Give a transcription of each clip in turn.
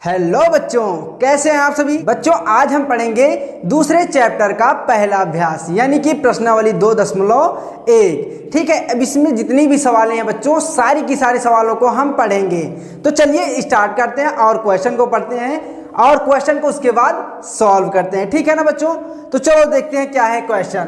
Hello बच्चों, कैसे हैं आप सभी बच्चों। आज हम पढ़ेंगे दूसरे चैप्टर का पहला अभ्यास यानी कि प्रश्नावली 2.1। ठीक है, अब इसमें जितनी भी सवालें हैं बच्चों, सारी की सारी सवालों को हम पढ़ेंगे। तो चलिए स्टार्ट करते हैं और क्वेश्चन को पढ़ते हैं और क्वेश्चन को उसके बाद सॉल्व करते हैं। ठीक है ना बच्चों, तो चलो देखते हैं क्या है क्वेश्चन।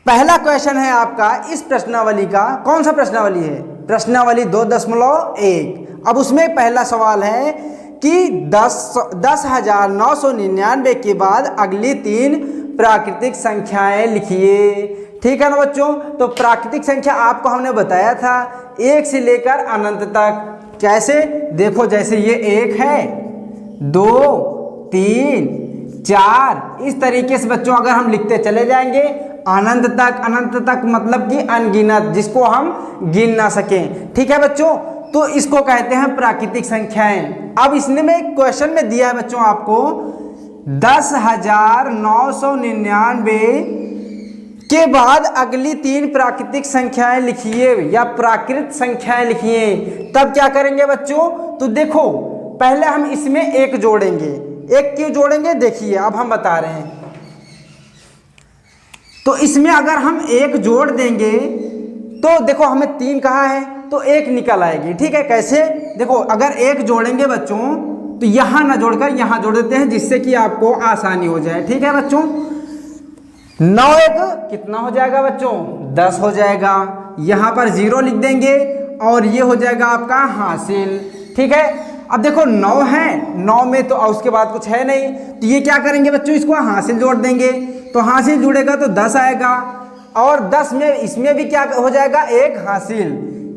पहला क्वेश्चन है आपका इस प्रश्नावली का। कौन सा प्रश्नावली है? प्रश्नावली 2.1। अब उसमें पहला सवाल है कि 10,999 के बाद अगली 3 प्राकृतिक संख्याएं लिखिए। ठीक है ना बच्चों, तो प्राकृतिक संख्या आपको हमने बताया था 1 से लेकर अनंत तक। कैसे? देखो, जैसे ये 1 है, 2, 3, 4, इस तरीके से बच्चों अगर हम लिखते चले जाएंगे अनंत तक मतलब कि अनगिनत, जिसको हम गिन ना सकें। ठीक है बच्चों, तो इसको कहते हैं प्राकृतिक संख्याएं। अब इसने में एक क्वेश्चन में दिया है बच्चों आपको 10,999 के बाद अगली 3 प्राकृतिक संख्याएं लिखिए या प्राकृत संख्याएं लिखिए। तब क्या करेंगे बच्चों? तो देखो, पहले हम इसमें 1 जोड़ेंगे। 1 क्यों जोड़ेंगे? देखिए अब हम बता रहे हैं। तो इसमें अगर हम 1 जोड़ देंगे तो देखो हमें 3 कहा है तो 1 निकल आएगी। ठीक है, कैसे? देखो, अगर 1 जोड़ेंगे बच्चों तो यहां ना जोड़कर यहां जोड़ देते हैं, जिससे कि आपको आसानी हो जाए। ठीक है बच्चों, 9 1 कितना हो जाएगा बच्चों? 10 हो जाएगा। यहां पर 0 लिख देंगे और ये हो जाएगा आपका हासिल। ठीक है, अब देखो 9 है, 9 में तो उसके बाद कुछ है नहीं, तो ये क्या करेंगे बच्चों? इसको हासिल जोड़ देंगे, तो हासिल जुड़ेगा तो 10 आएगा। और 10 में इसमें भी क्या हो जाएगा? 1 हासिल,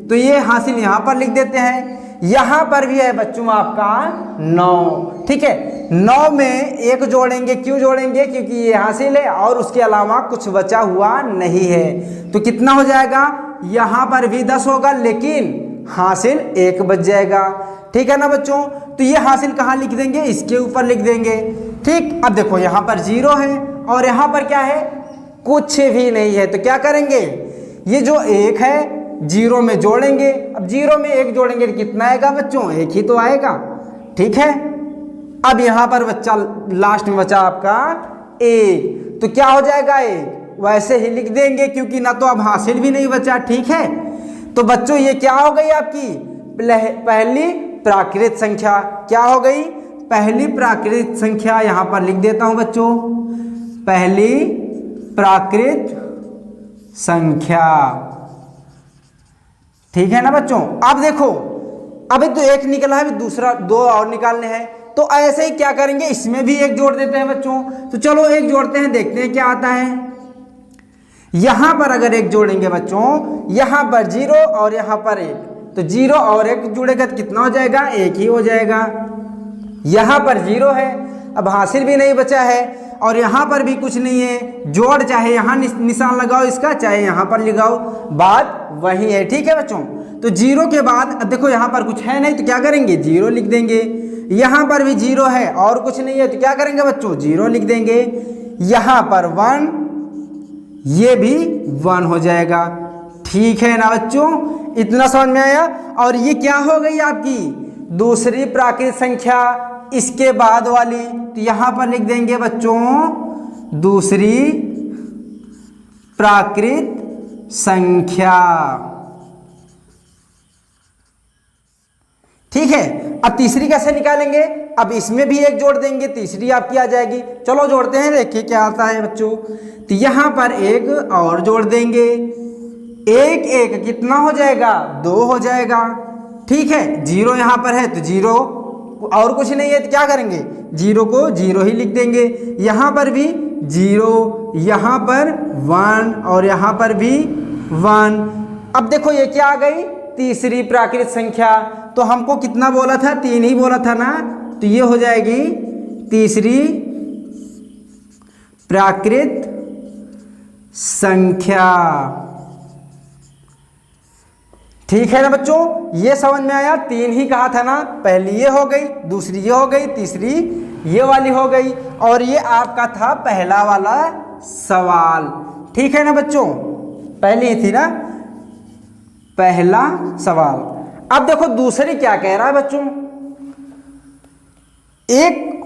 तो ये हासिल यहां पर लिख देते हैं। यहां पर भी है बच्चों आपका 9। ठीक है, 9 में 1 जोड़ेंगे। क्यों जोड़ेंगे? क्योंकि ये हासिल है और उसके अलावा कुछ बचा हुआ नहीं है। तो कितना हो जाएगा? यहां पर भी 10 होगा, लेकिन हासिल 1 बच जाएगा। ठीक है ना बच्चों, तो ये हासिल कहाँ लिख देंगे? इसके ऊपर लिख देंगे। ठीक, अब देखो यहाँ पर 0 है और यहाँ पर क्या है? कुछ भी नहीं है। तो क्या करेंगे? ये जो 1 है 0 में जोड़ेंगे। अब 0 में 1 जोड़ेंगे तो कितना आएगा बच्चों? 1 ही तो आएगा। ठीक है, अब यहाँ पर बच्चा लास्ट में बचा आपका 1, तो क्या हो जाएगा? 1 वैसे ही लिख देंगे क्योंकि ना तो अब हासिल भी नहीं बचा। ठीक है, तो बच्चों ये क्या हो गई आपकी पहली प्राकृत संख्या। क्या हो गई? पहली प्राकृत संख्या। यहां पर लिख देता हूं बच्चों, पहली प्राकृत संख्या। ठीक है ना बच्चों। अब देखो, अभी तो 1 निकला है, दूसरा 2 और निकालने हैं। तो ऐसे ही क्या करेंगे? इसमें भी 1 जोड़ देते हैं बच्चों। तो चलो 1 जोड़ते हैं, देखते हैं क्या आता है। यहां पर अगर 1 जोड़ेंगे बच्चों, यहां पर 0 और यहां पर 1, तो 0 और 1 जुड़ेगा तो कितना हो जाएगा? 1 ही हो जाएगा। यहां पर 0 है, अब हासिल भी नहीं बचा है और यहां पर भी कुछ नहीं है। जोड़ चाहे यहां निशान लगाओ इसका, चाहे यहां पर लगाओ, बात वही है। ठीक है बच्चों, तो 0 के बाद देखो यहां पर कुछ है नहीं, तो क्या करेंगे? 0 लिख देंगे। यहां पर भी 0 है और कुछ नहीं है, तो क्या करेंगे बच्चों? 0 लिख देंगे। यहां पर 1, ये भी 1 हो जाएगा। ठीक है ना बच्चों, इतना समझ में आया। और ये क्या हो गई आपकी दूसरी प्राकृत संख्या, इसके बाद वाली। तो यहां पर लिख देंगे बच्चों दूसरी प्राकृत संख्या। ठीक है, अब तीसरी कैसे निकालेंगे? अब इसमें भी 1 जोड़ देंगे, तीसरी आपकी आ जाएगी। चलो जोड़ते हैं, देखिए क्या आता है बच्चों। तो यहां पर 1 और जोड़ देंगे। 1 1 कितना हो जाएगा? 2 हो जाएगा। ठीक है, 0 यहां पर है तो 0 और कुछ नहीं है, तो क्या करेंगे? 0 को 0 ही लिख देंगे। यहां पर भी 0, यहां पर 1 और यहां पर भी 1। अब देखो ये क्या आ गई? तीसरी प्राकृत संख्या। तो हमको कितना बोला था? 3 ही बोला था ना, तो ये हो जाएगी तीसरी प्राकृत संख्या। ठीक है ना बच्चों, ये समझ में आया। 3 ही कहा था ना, पहली ये हो गई, दूसरी ये हो गई, तीसरी ये वाली हो गई। और ये आपका था पहला वाला सवाल। ठीक है ना बच्चों, पहली ही थी ना पहला सवाल। अब देखो दूसरी क्या कह रहा है बच्चों, एक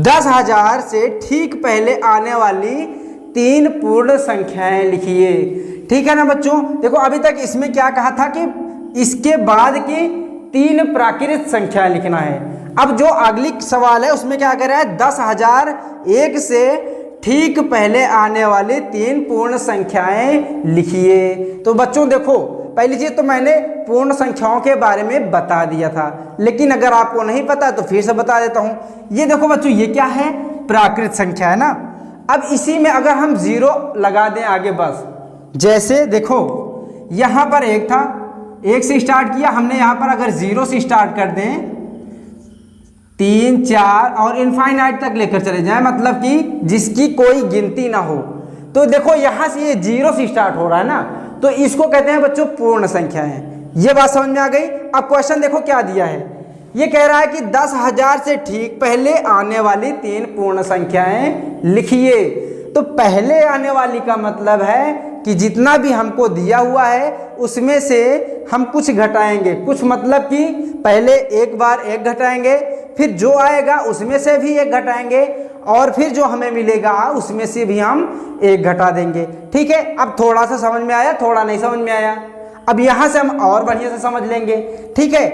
10,000 से ठीक पहले आने वाली 3 पूर्ण संख्याएं लिखिए। ठीक है ना बच्चों। देखो अभी तक इसमें क्या कहा था कि इसके बाद की 3 प्राकृत संख्याएं लिखना है। अब जो अगली सवाल है उसमें क्या कह रहा है, 10,001 से ठीक पहले आने वाली 3 पूर्ण संख्याएं लिखिए। तो बच्चों देखो पहली चीज तो मैंने पूर्ण संख्याओं के बारे में बता दिया था, लेकिन अगर आपको नहीं पता तो फिर से बता देता हूं। ये देखो बच्चों ये क्या है, प्राकृत संख्या है ना। अब इसी में अगर हम 0 लगा दें आगे, बस जैसे देखो यहां पर 1 था, 1 से स्टार्ट किया हमने, यहां पर अगर 0 से स्टार्ट कर दें 3 4 और इनफाइनाइट तक लेकर चले जाएं, मतलब कि जिसकी कोई गिनती ना हो, तो देखो यहां से ये 0 से स्टार्ट हो रहा है ना, तो इसको कहते हैं बच्चों पूर्ण संख्या है। ये बात समझ में आ गई। अब क्वेश्चन देखो क्या दिया है, ये कह रहा है कि 10,000 से ठीक पहले आने वाली 3 पूर्ण संख्याएं लिखिए। तो पहले आने वाली का मतलब है कि जितना भी हमको दिया हुआ है उसमें से हम कुछ घटाएंगे, कुछ मतलब कि पहले एक बार 1 घटाएंगे, फिर जो आएगा उसमें से भी 1 घटाएंगे, और फिर जो हमें मिलेगा उसमें से भी हम 1 घटा देंगे। ठीक है, अब थोड़ा सा समझ में आया, थोड़ा नहीं समझ में आया, अब यहां से हम और बढ़िया से समझ लेंगे। ठीक है,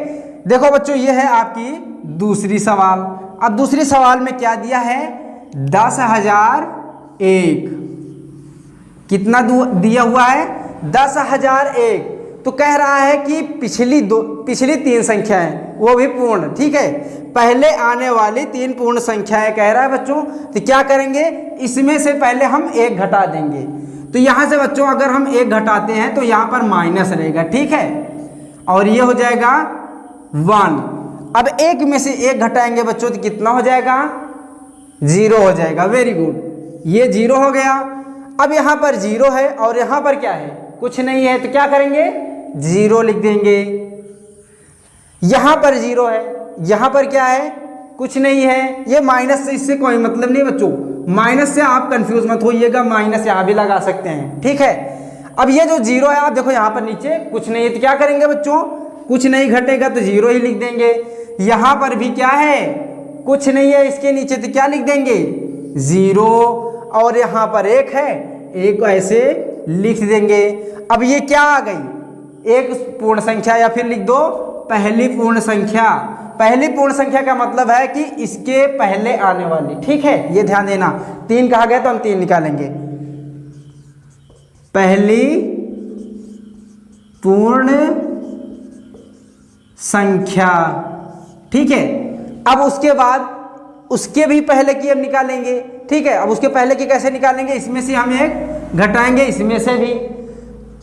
देखो बच्चों ये है आपकी दूसरी सवाल। अब दूसरी सवाल में क्या दिया है, 10,001 कितना दिया हुआ है, 10,001। तो कह रहा है कि पिछली 3 संख्याएं वो भी पूर्ण। ठीक है, पहले आने वाली 3 पूर्ण संख्याएं कह रहा है बच्चों, तो क्या करेंगे, इसमें से पहले हम 1 घटा देंगे। तो यहां से बच्चों अगर हम 1 घटाते हैं तो यहां पर माइनस रहेगा। ठीक है, और ये हो जाएगा 1। अब 1 में से 1 घटाएंगे बच्चों तो कितना हो जाएगा, 0 हो जाएगा। वेरी गुड, ये 0 हो गया। अब यहां पर 0 है और यहां पर क्या है, कुछ नहीं है, तो क्या करेंगे, 0 लिख देंगे। यहां पर 0 है, यहां पर क्या है, कुछ नहीं है, ये माइनस से इससे कोई मतलब नहीं बच्चों, माइनस से आप कंफ्यूज मत होइएगा, माइनस यहां भी लगा सकते हैं। ठीक है, अब ये जो 0 है आप देखो यहां पर नीचे कुछ नहीं है, तो क्या करेंगे बच्चों, कुछ नहीं घटेगा तो 0 ही लिख देंगे। यहां पर भी क्या है, कुछ नहीं है इसके नीचे, तो क्या लिख देंगे, 0, और यहां पर 1 है, 1 ऐसे लिख देंगे। अब ये क्या आ गई, एक पूर्ण संख्या, या फिर लिख दो पहली पूर्ण संख्या। पहली पूर्ण संख्या का मतलब है कि इसके पहले आने वाली। ठीक है, ये ध्यान देना, 3 कहा गया तो हम 3 निकालेंगे, पहली पूर्ण संख्या। ठीक है, अब उसके बाद उसके भी पहले की अब निकालेंगे। ठीक है, अब उसके पहले की कैसे निकालेंगे, इसमें से हम 1 घटाएंगे, इसमें से भी।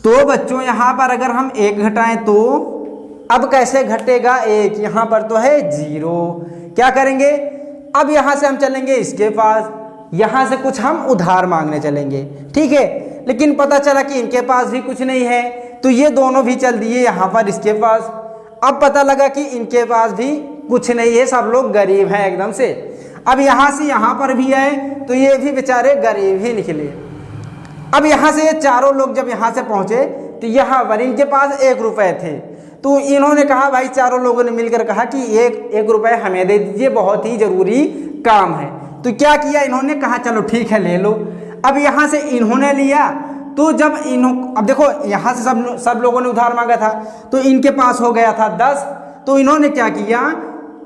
तो बच्चों यहां पर अगर हम 1 घटाएं तो अब कैसे घटेगा 1, यहां पर तो है 0। क्या करेंगे, अब यहां से हम चलेंगे इसके पास, यहां से कुछ हम उधार मांगने चलेंगे। ठीक है, लेकिन पता चला कि इनके पास भी कुछ नहीं है, तो ये दोनों भी चल दिए यहां पर इसके पास। अब पता लगा कि इनके पास भी कुछ नहीं है, सब लोग गरीब हैं एकदम से। अब यहां से यहां पर भी है, तो ये भी बेचारे गरीब ही निकले। अब यहां से ये चारों लोग जब यहां से पहुंचे तो यहां पर इनके पास 1 रुपए थे, तो इन्होंने कहा, भाई चारों लोगों ने मिलकर कहा कि 1 रुपए हमें दे दीजिए, बहुत ही जरूरी काम है। तो क्या किया इन्होंने, कहा चलो ठीक है ले लो। अब यहां से इन्होंने लिया, तो जब अब देखो यहां से सब लोगों ने उधार मांगा था, तो इनके पास हो गया था 10, तो इन्होंने क्या किया,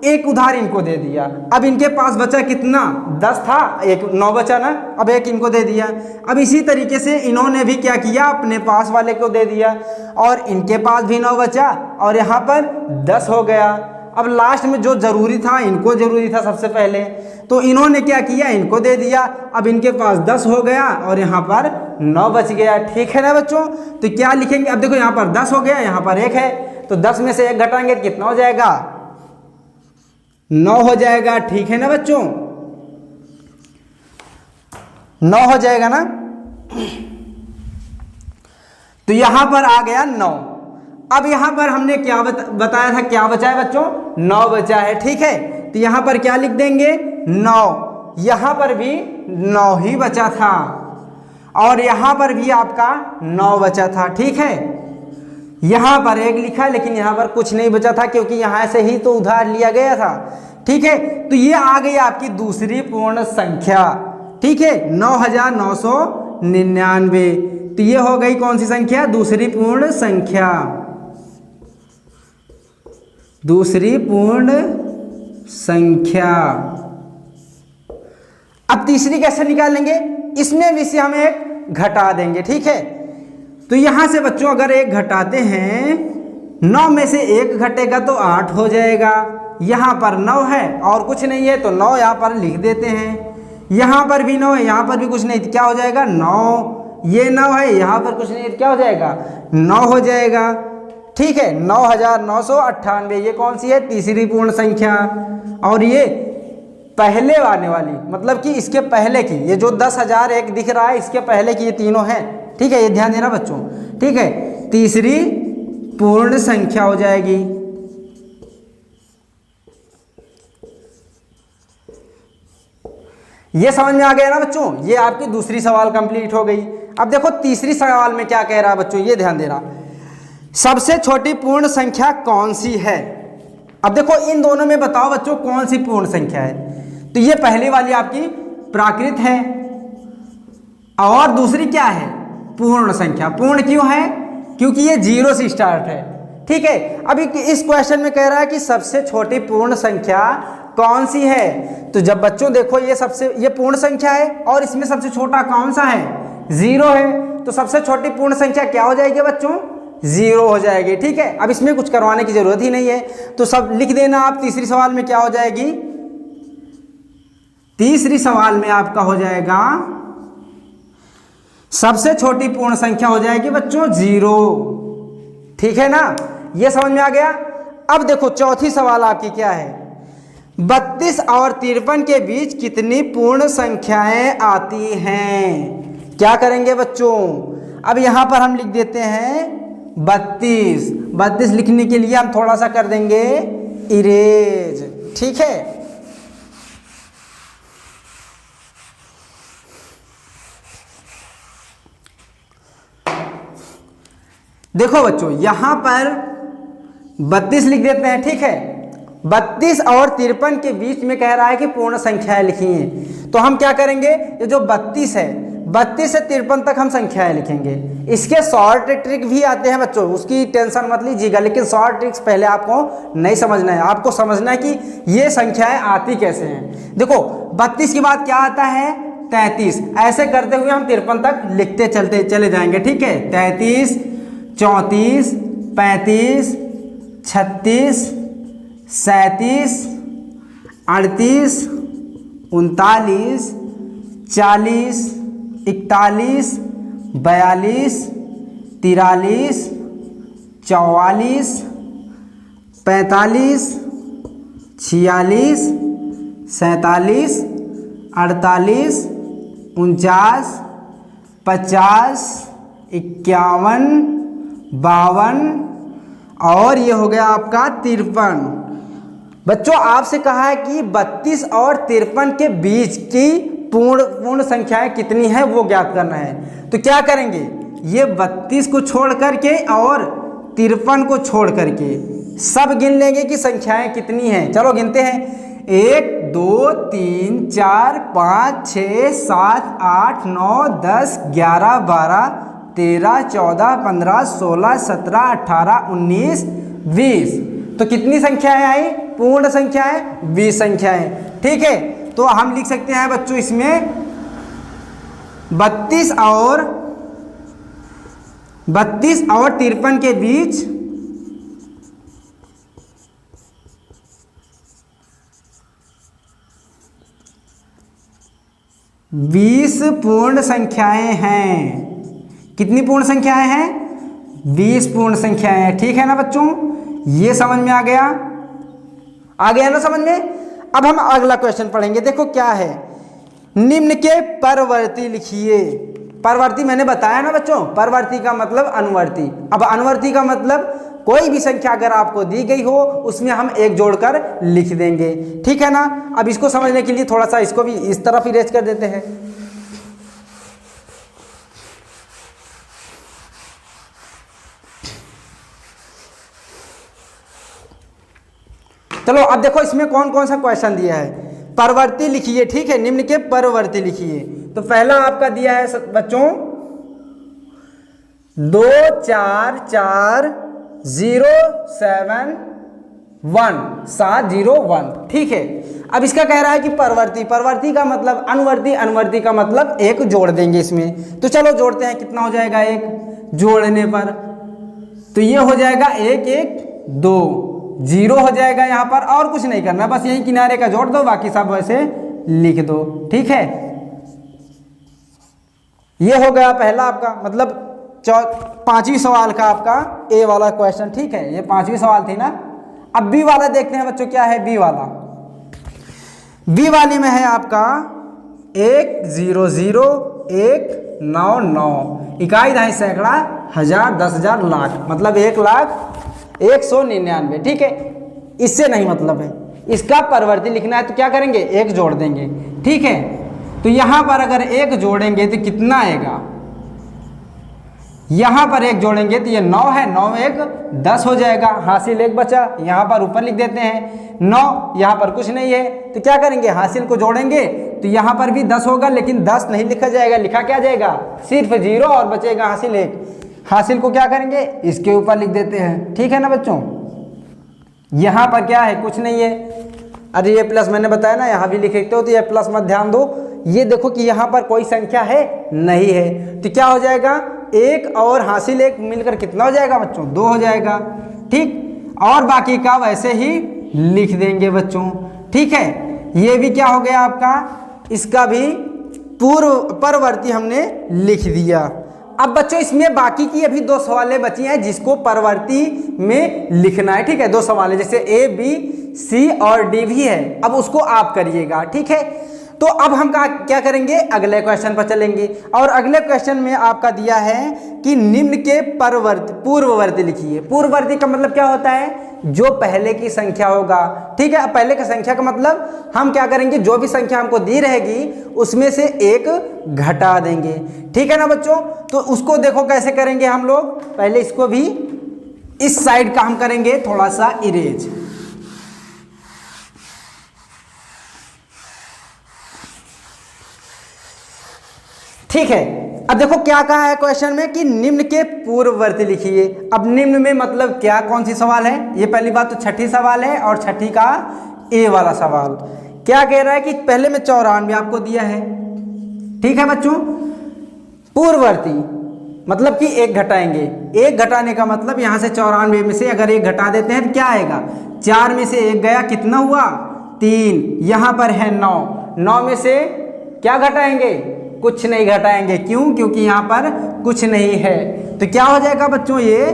1 उधार इनको दे दिया। अब इनके पास बचा कितना, 10 था, 1 9 बचा ना, अब 1 इनको दे दिया। अब इसी तरीके से इन्होंने भी क्या किया, अपने पास वाले को दे दिया, और इनके पास भी 9 बचा, और यहाँ पर 10 हो गया। अब लास्ट में जो जरूरी था, इनको जरूरी था सबसे पहले, तो इन्होंने क्या किया, इनको दे दिया। अब इनके पास 10 हो गया और यहाँ पर 9 बच गया। ठीक है ना बच्चों, तो क्या लिखेंगे, अब देखो यहाँ पर 10 हो गया, यहाँ पर 1 है, तो 10 में से 1 घटाएंगे तो कितना हो जाएगा, 9 हो जाएगा। ठीक है ना बच्चों, 9 हो जाएगा ना। तो यहां पर आ गया 9। अब यहां पर हमने क्या बताया था, क्या बचा है बच्चों, 9 बचा है। ठीक है, तो यहां पर क्या लिख देंगे, 9। यहां पर भी 9 ही बचा था, और यहां पर भी आपका 9 बचा था। ठीक है, यहां पर 1 लिखा है, लेकिन यहां पर कुछ नहीं बचा था, क्योंकि यहां से ही तो उधार लिया गया था। ठीक है, तो ये आ गई आपकी दूसरी पूर्ण संख्या। ठीक है, 9999। तो ये हो गई कौन सी संख्या? दूसरी पूर्ण संख्या, दूसरी पूर्ण संख्या। अब तीसरी कैसे निकालेंगे? इसमें भी से हम एक घटा देंगे। ठीक है, तो यहां से बच्चों अगर एक घटाते हैं, 9 में से एक घटेगा तो 8 हो जाएगा। यहाँ पर 9 है और कुछ नहीं है तो 9 यहाँ पर लिख देते हैं। यहाँ पर भी 9 है, यहाँ पर भी कुछ नहीं, क्या हो जाएगा? 9। ये 9 है, यहाँ पर कुछ नहीं है, क्या हो जाएगा? 9 हो जाएगा। ठीक है, 9998। ये कौन सी है? तीसरी पूर्ण संख्या। और ये पहले आने वाली, मतलब कि इसके पहले की, ये जो 10,001 दिख रहा है इसके पहले की, ये तीनों हैं। ठीक है, ये ध्यान देना बच्चों। ठीक है, तीसरी पूर्ण संख्या हो जाएगी। ये समझ में आ गया ना बच्चों? ये आपकी दूसरी सवाल कंप्लीट हो गई। अब देखो तीसरी सवाल में क्या कह रहा है बच्चों, ये ध्यान देना। सबसे छोटी पूर्ण संख्या कौन सी है? अब देखो इन दोनों में बताओ बच्चों कौन सी पूर्ण संख्या है। तो ये पहली वाली आपकी प्राकृत है और दूसरी क्या है? पूर्ण संख्या। पूर्ण क्यों है? क्योंकि ये 0 से स्टार्ट है। ठीक है, अभी इस क्वेश्चन में कह रहा है कि सबसे छोटी पूर्ण संख्या कौन सी है। तो जब बच्चों देखो ये पूर्ण संख्या है और इसमें सबसे छोटा कौन सा है? 0 है। तो सबसे छोटी पूर्ण संख्या क्या हो जाएगी बच्चों? 0 हो जाएगी। ठीक है, अब इसमें कुछ करवाने की जरूरत ही नहीं है, तो सब लिख देना आप। तीसरी सवाल में क्या हो जाएगी? तीसरी सवाल में आपका हो जाएगा सबसे छोटी पूर्ण संख्या हो जाएगी बच्चों 0। ठीक है ना, ये समझ में आ गया। अब देखो चौथी सवाल आपकी क्या है? 32 और 53 के बीच कितनी पूर्ण संख्याएं आती हैं? क्या करेंगे बच्चों? अब यहां पर हम लिख देते हैं 32। 32 लिखने के लिए हम थोड़ा सा कर देंगे इरेज। ठीक है, देखो बच्चों यहां पर 32 लिख देते हैं। ठीक है, 32 और 53 के बीच में कह रहा है कि पूर्ण संख्याएं लिखी हैं। तो हम क्या करेंगे? ये जो 32 है, 32 से 53 तक हम संख्याएं लिखेंगे। इसके शॉर्ट ट्रिक भी आते हैं बच्चों, उसकी टेंशन मत लीजिएगा, लेकिन शॉर्ट ट्रिक्स पहले आपको नहीं समझना है। आपको समझना है कि ये संख्याएं आती कैसे हैं। देखो 32 के बाद क्या आता है? 33। ऐसे करते हुए हम 53 तक लिखते चले जाएंगे। ठीक है, 33, 34, 35, 36, 37, 38, 39, 40, 41, 42, 43, 44, 45, 46, 47, 48, 49, 50, 51, 52 और ये हो गया आपका 53। बच्चों आपसे कहा है कि 32 और 53 के बीच की पूर्ण संख्याएं कितनी है वो ज्ञात करना है। तो क्या करेंगे? ये 32 को छोड़ करके और 53 को छोड़ करके सब गिन लेंगे कि संख्याएं कितनी हैं। चलो गिनते हैं। 1 2 3 4 5 6 7 8 9 10 11 12 13 14 15 16 17 18 19 20। तो कितनी संख्याएं आई? पूर्ण संख्याएं 20 संख्याएं। ठीक है, तो हम लिख सकते हैं बच्चों इसमें 32 और 53 के बीच 20 पूर्ण संख्याएं हैं। कितनी पूर्ण संख्याएं हैं? 20 पूर्ण संख्याएं हैं। ठीक है ना बच्चों, ये समझ में आ गया ना समझ में? अब हम अगला क्वेश्चन पढ़ेंगे। देखो क्या है, निम्न के परवर्ती लिखिए। परवर्ती मैंने बताया ना बच्चों, परवर्ती का मतलब अनुवर्ती। अब अनुवर्ती का मतलब कोई भी संख्या अगर आपको दी गई हो उसमें हम एक जोड़कर लिख देंगे। ठीक है ना, अब इसको समझने के लिए थोड़ा सा इसको भी इस तरफ इरेज कर देते हैं। चलो अब देखो इसमें कौन कौन सा क्वेश्चन दिया है। परवर्ती लिखिए, ठीक है, निम्न के परवर्ती लिखिए। तो पहला आपका दिया है बच्चों 2440701, ठीक है। अब इसका कह रहा है कि परवर्ती, परवर्ती का मतलब अनुवर्ती, अनुवर्ती का मतलब एक जोड़ देंगे इसमें। तो चलो जोड़ते हैं, कितना हो जाएगा एक जोड़ने पर, तो ये हो जाएगा 1 1 2, 0 हो जाएगा यहाँ पर, और कुछ नहीं करना, बस यही किनारे का जोड़ दो, बाकी सब वैसे लिख दो, ठीक है। ये हो गया पहला आपका, मतलब 5वीं सवाल का आपका ए वाला क्वेश्चन, ठीक है। ये 5वीं सवाल थी ना। अब बी वाला देखते हैं बच्चों, क्या है बी वाला। बी वाली में है आपका 100,199, इकाई दहाई सैकड़ा हजार 10,000 लाख, मतलब 1,01,99, ठीक है। इससे नहीं मतलब है, इसका परवर्ती लिखना है, तो क्या करेंगे एक जोड़ देंगे, ठीक है। तो यहां पर अगर एक जोड़ेंगे तो कितना आएगा, यहां पर एक जोड़ेंगे तो ये 9 है, 9 में 1 10 हो जाएगा, हासिल 1 बचा, यहां पर ऊपर लिख देते हैं 9, यहां पर कुछ नहीं है, तो क्या करेंगे हासिल को जोड़ेंगे तो यहां पर भी 10 होगा, लेकिन 10 नहीं लिखा जाएगा, लिखा क्या जाएगा सिर्फ 0 और बचेगा हासिल 1। हासिल को क्या करेंगे इसके ऊपर लिख देते हैं, ठीक है ना बच्चों। यहां पर क्या है कुछ नहीं है, अरे ये प्लस मैंने बताया ना, यहां भी लिखते हो तो ये प्लस मत ध्यान दो। ये देखो कि यहां पर कोई संख्या है नहीं है, तो क्या हो जाएगा 1 और हासिल 1 मिलकर कितना हो जाएगा बच्चों 2 हो जाएगा, ठीक। और बाकी का वैसे ही लिख देंगे बच्चों, ठीक है। ये भी क्या हो गया आपका, इसका भी पूर्व परवर्ती हमने लिख दिया। अब बच्चों इसमें बाकी की अभी 2 सवालें बची हैं जिसको परवर्ती में लिखना है, ठीक है। 2 सवाल है, जैसे ए बी सी और डी भी है, अब उसको आप करिएगा, ठीक है। तो अब हम क्या करेंगे अगले क्वेश्चन पर चलेंगे, और अगले क्वेश्चन में आपका दिया है कि निम्न के पूर्ववर्ती लिखिए। पूर्ववर्ती का मतलब क्या होता है, जो पहले की संख्या होगा, ठीक है। अब पहले की संख्या का मतलब हम क्या करेंगे, जो भी संख्या हमको दी रहेगी उसमें से एक घटा देंगे, ठीक है ना बच्चों। तो उसको देखो कैसे करेंगे हम लोग, पहले इसको भी इस साइड का हम करेंगे थोड़ा सा इरेज, ठीक है। अब देखो क्या कहा है क्वेश्चन में कि निम्न के पूर्ववर्ती लिखिए। अब निम्न में मतलब क्या, कौन सी सवाल है, ये पहली बात तो छठी सवाल है, और छठी का ए वाला सवाल क्या कह रहा है कि पहले में 94 आपको दिया है, ठीक है बच्चों। पूर्ववर्ती मतलब कि एक घटाएंगे, एक घटाने का मतलब यहां से 94 में से अगर एक घटा देते हैं तो क्या आएगा, 4 में से एक गया, कितना हुआ 3, यहां पर है 9, 9 में से क्या घटाएंगे, कुछ नहीं घटाएंगे, क्यों, क्योंकि यहाँ पर कुछ नहीं है, तो क्या हो जाएगा बच्चों ये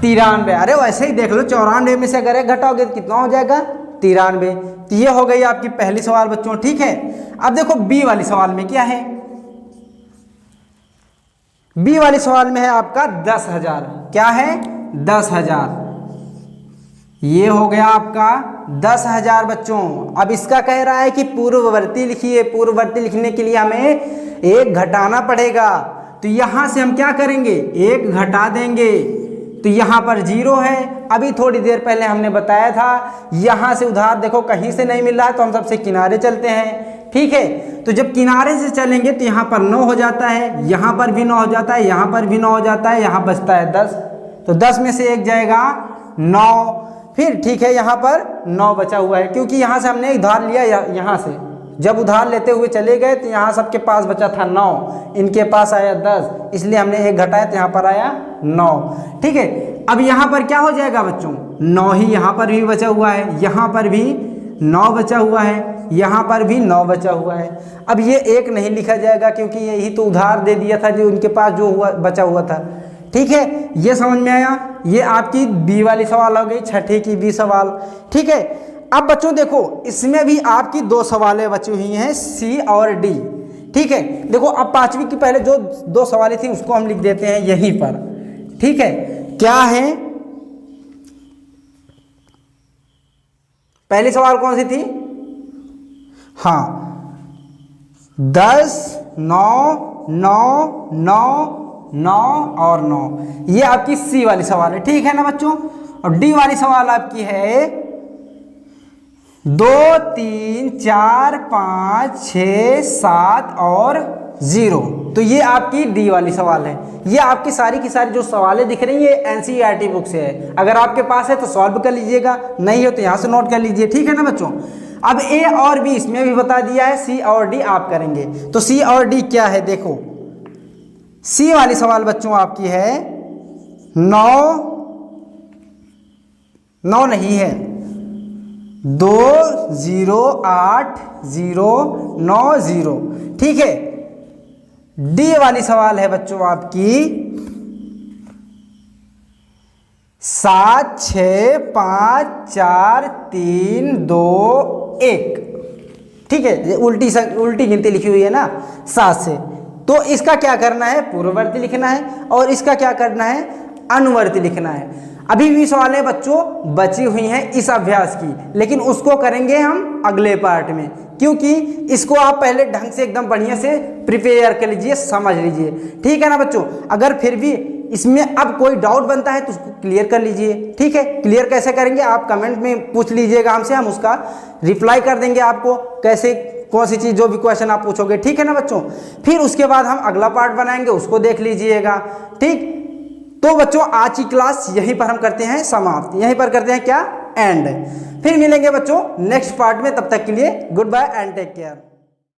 93। अरे वैसे ही देख लो, 94 में से अगर एक घटाओगे तो कितना हो जाएगा 93। तो ये हो गई आपकी पहली सवाल बच्चों, ठीक है। अब देखो बी वाली सवाल में क्या है, बी वाली सवाल में है आपका 10,000, क्या है 10,000, ये हो गया आपका 10,000 बच्चों। अब इसका कह रहा है कि पूर्ववर्ती लिखिए। पूर्ववर्ती लिखने के लिए हमें एक घटाना पड़ेगा, तो यहां से हम क्या करेंगे एक घटा देंगे, तो यहां पर 0 है। अभी थोड़ी देर पहले हमने बताया था यहां से उधार देखो कहीं से नहीं मिल रहा है, तो हम सबसे किनारे चलते हैं, ठीक है। तो जब किनारे से चलेंगे तो यहाँ पर 9 हो जाता है, यहाँ पर भी 9 हो जाता है, यहाँ पर भी 9 हो जाता है, यहाँ बचता है 10, तो 10 में से एक जाएगा 9, फिर ठीक है यहाँ पर 9 बचा हुआ है, क्योंकि यहाँ से हमने उधार लिया, यहाँ से जब उधार लेते हुए चले गए तो यहाँ सबके पास बचा था 9, इनके पास आया 10, इसलिए हमने एक घटाया तो यहाँ पर आया 9, ठीक है। अब यहाँ पर क्या हो जाएगा बच्चों 9 ही, यहाँ पर भी बचा हुआ है, यहाँ पर भी 9 बचा हुआ है, यहाँ पर भी 9 बचा हुआ है। अब ये एक नहीं लिखा जाएगा क्योंकि यही तो उधार दे दिया था जो उनके पास जो हुआ बचा हुआ था, ठीक है। ये समझ में आया, ये आपकी बी वाली सवाल हो गई, छठी की बी सवाल, ठीक है। अब बच्चों देखो इसमें भी आपकी 2 सवालें बची हुई हैं, सी और डी, ठीक है। देखो अब 5वीं की पहले जो 2 सवालें थी उसको हम लिख देते हैं यहीं पर, ठीक है। क्या है, पहली सवाल कौन सी थी, हाँ 10 9 9 9 9 और 9, ये आपकी सी वाली सवाल है, ठीक है ना बच्चों। और डी वाली सवाल आपकी है 2 3 4 5 6 7 और 0। तो ये आपकी डी वाली सवाल है। ये आपकी सारी की सारी जो सवालें दिख रही है एनसीईआरटी बुक से है। अगर आपके पास है तो सॉल्व कर लीजिएगा, नहीं हो तो यहाँ से नोट कर लीजिए, ठीक है ना बच्चों। अब ए और बी इसमें भी बता दिया है, सी और डी आप करेंगे। तो सी और डी क्या है, देखो सी वाली सवाल बच्चों आपकी है 9 नहीं है 2 0 8 0 9 0, ठीक है। डी वाली सवाल है बच्चों आपकी 7 6 5 4 3 2 1, ठीक है। उल्टी गिनती लिखी हुई है ना 7 से, तो इसका क्या करना है, पूर्ववर्ती लिखना है और इसका क्या करना है, अनुवर्ती लिखना है। अभी भी सवालें बच्चों बची हुई हैं इस अभ्यास की, लेकिन उसको करेंगे हम अगले पार्ट में, क्योंकि इसको आप पहले ढंग से एकदम बढ़िया से प्रिपेयर कर लीजिए, समझ लीजिए, ठीक है ना बच्चों। अगर फिर भी इसमें अब कोई डाउट बनता है तो उसको क्लियर कर लीजिए, ठीक है। क्लियर कैसे करेंगे आप कमेंट में पूछ लीजिएगा हमसे, हम उसका रिप्लाई कर देंगे आपको, कैसे कौन सी चीज़ जो भी क्वेश्चन आप पूछोगे, ठीक है ना बच्चों। फिर उसके बाद हम अगला पार्ट बनाएंगे, उसको देख लीजिएगा, ठीक। तो बच्चों आज की क्लास यहीं पर हम करते हैं समाप्त, यहीं पर करते हैं क्या, एंड। फिर मिलेंगे बच्चों नेक्स्ट पार्ट में, तब तक के लिए good bye and take care.